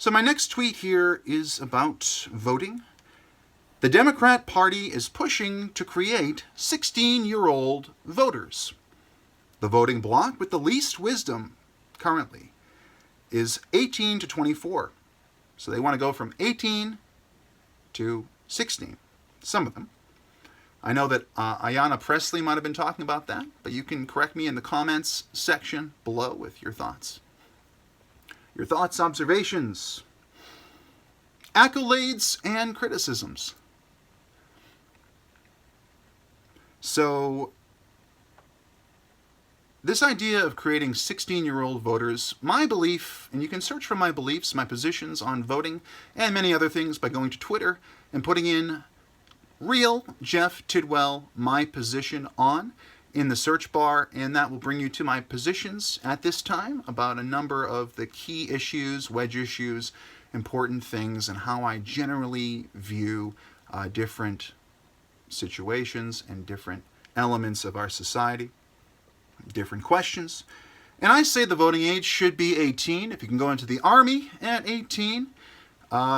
So my next tweet here is about voting. The Democrat Party is pushing to create 16-year-old voters. The voting bloc with the least wisdom currently is 18 to 24. So they want to go from 18 to 16, some of them. I know that Ayanna Pressley might have been talking about that, but you can correct me in the comments section below with your thoughts. Your thoughts, observations, accolades, and criticisms. So, this idea of creating 16-year-old voters, my belief, and you can search for my beliefs, my positions on voting, and many other things by going to Twitter and putting in Real Jeff Tidwell, my position on, in the search bar, and that will bring you to my positions at this time about a number of the key issues, wedge issues, important things, and how I generally view different situations and different elements of our society, different questions. And I say the voting age should be 18. If you can go into the Army at 18,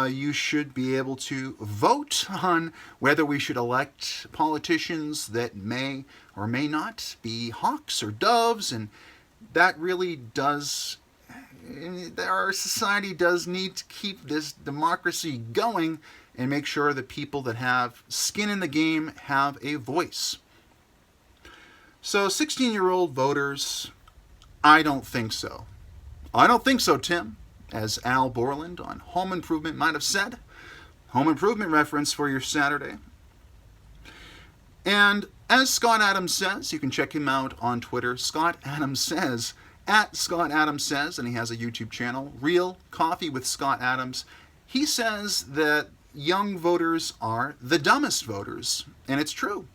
you should be able to vote on whether we should elect politicians that may or may not be hawks or doves, and that really does, our society does need to keep this democracy going and make sure that people that have skin in the game have a voice. So 16-year-old voters, I don't think so. I don't think so, Tim. As Al Borland on Home Improvement might have said. Home Improvement reference for your Saturday. And as Scott Adams says, you can check him out on Twitter. Scott Adams says, at Scott Adams says, and he has a YouTube channel, Real Coffee with Scott Adams. He says that young voters are the dumbest voters. And it's true.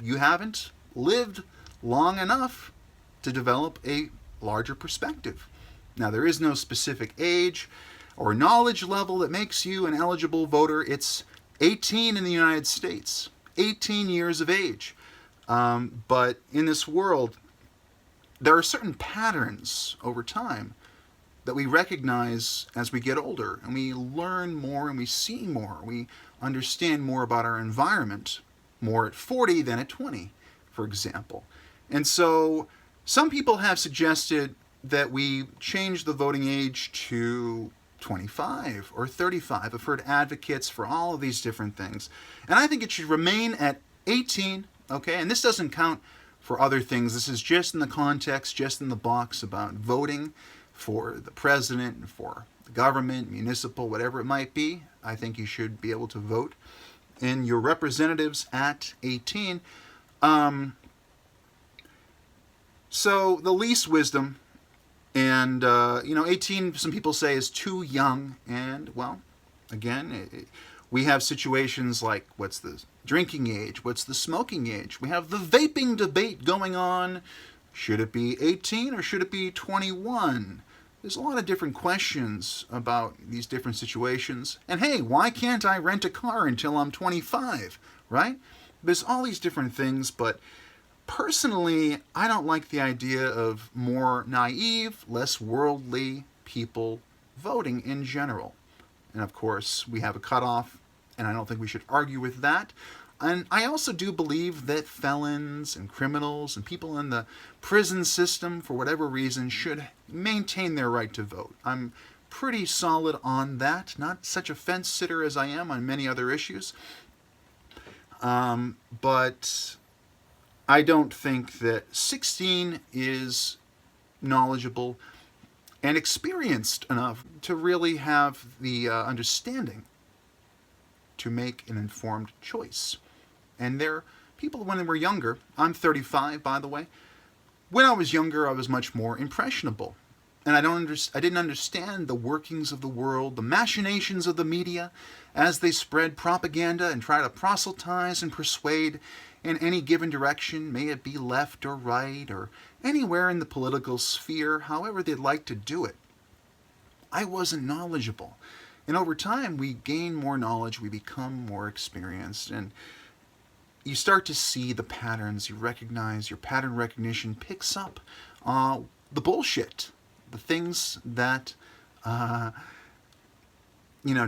You haven't lived long enough to develop a larger perspective. Now, there is no specific age or knowledge level that makes you an eligible voter. It's 18 in the United States, 18 years of age. But in this world, there are certain patterns over time that we recognize as we get older, and we learn more and we see more. We understand more about our environment, more at 40 than at 20, for example. And so some people have suggested that we change the voting age to 25 or 35. I've heard advocates for all of these different things. And I think it should remain at 18, okay? And this doesn't count for other things. This is just in the context, just in the box about voting for the president and for the government, municipal, whatever it might be. I think you should be able to vote in your representatives at 18. So the least wisdom, and 18, some people say, is too young. And, well, again, we have situations like, what's the drinking age? What's the smoking age? We have the vaping debate going on. Should it be 18 or should it be 21? There's a lot of different questions about these different situations. And hey, why can't I rent a car until I'm 25, right? There's all these different things, but personally, I don't like the idea of more naive, less worldly people voting in general. And of course, we have a cutoff, and I don't think we should argue with that. And I also do believe that felons and criminals and people in the prison system, for whatever reason, should maintain their right to vote. I'm pretty solid on that. Not such a fence sitter as I am on many other issues. But I don't think that 16 is knowledgeable and experienced enough to really have the understanding to make an informed choice. And there are people when they were younger. I'm 35, by the way. When I was younger, I was much more impressionable. And I didn't understand the workings of the world, the machinations of the media as they spread propaganda and try to proselytize and persuade in any given direction, may it be left or right or anywhere in the political sphere, however they'd like to do it. I wasn't knowledgeable. And over time, we gain more knowledge, we become more experienced, and you start to see the patterns, you recognize, your pattern recognition picks up the bullshit, the things that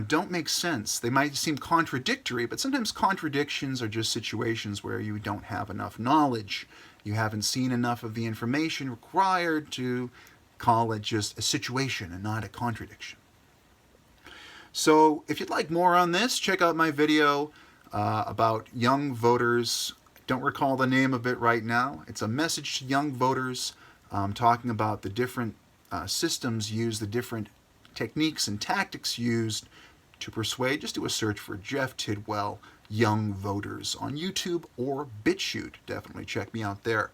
don't make sense. They might seem contradictory, but sometimes contradictions are just situations where you don't have enough knowledge. You haven't seen enough of the information required to call it just a situation and not a contradiction. So if you'd like more on this, check out my video about young voters. Don't recall the name of it right now. It's a message to young voters talking about the different systems used, the different techniques and tactics used to persuade. Just do a search for Jeff Tidwell, Young Voters on YouTube or BitChute. Definitely check me out there.